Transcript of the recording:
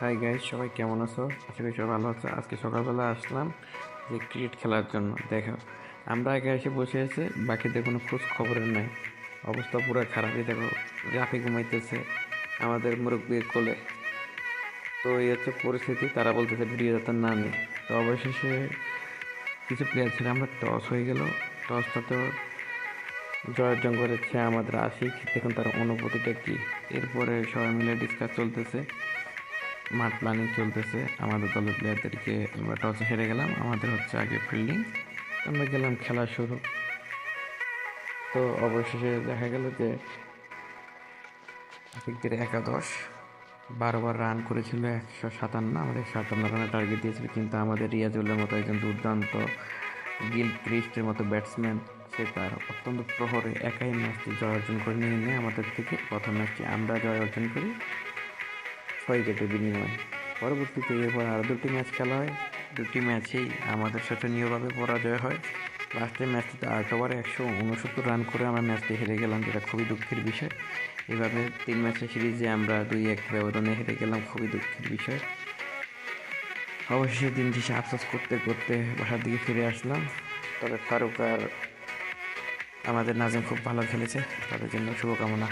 Hi guys, সবাই কেমন আছো? আশা করি সবাই ভালো আছো। আজকে সকালবেলা আসলাম যে ক্রিকেট খেলার জন্য। দেখো, আমরা আগে এসে বসে আছে, বাকিদের কোনো খোঁজ খবরের নাই। অবস্থা পুরো খারাপই। দেখো, রাফি ঘুমাইতেছে আমাদের মুরব্বীর কোলে। তো এই হচ্ছে পরিস্থিতি। তারা বলতেছে ভিডিও যাতে না নেই। তো অবশেষে কিছু প্লেয়ার ছিল, আমরা টস হয়ে গেল। টসটা তো জয় অর্জন করেছে আমাদের আশিক। দেখুন তার অনুভূতিটা কি। এরপরে সবাই মিলে ডিসকাস চলতেছে, মাঠ প্ল্যানিং চলতেছে। আমাদের দলের প্লেয়ারদেরকে আমরা টসে হেরে গেলাম, আমাদের হচ্ছে আগে ফিল্ডিং। আমরা গেলাম খেলা শুরু। তো অবশেষে দেখা গেল যে আফিকদের একাদশ 12 বার রান করেছিল, 157। আমাদের 57 রানের টার্গেট দিয়েছিল, কিন্তু আমাদের রিয়াজুলের মতো একজন দুর্দান্ত গিল ক্রিস্টের মতো ব্যাটসম্যান, সে তার অত্যন্ত প্রহরে একাই ম্যাচটি জয় অর্জন করে নিয়ে নেয় আমাদের থেকে। প্রথম ম্যাচটি আমরা জয় অর্জন করি 6 উইকেটের বিনিময়ে। পরবর্তীতে এরপর আরও দুটি ম্যাচ খেলা হয়, দুটি ম্যাচেই আমাদের শোচনীয়ভাবে পরাজয় হয়। লাস্টের ম্যাচটিতে 8 ওভারে 169 রান করে আমরা ম্যাচটি হেরে গেলাম, যেটা খুবই দুঃখের বিষয়। এভাবে 3 ম্যাচের সিরিজে আমরা 2-1 ব্যবধানে হেরে গেলাম, খুবই দুঃখের বিষয়। অবশেষে দিন শেষে আফসোস করতে করতে বাসার দিকে ফিরে আসলাম। তবে ফারুক আর আমাদের নাজিম খুব ভালো খেলেছে, তাদের জন্য শুভকামনা।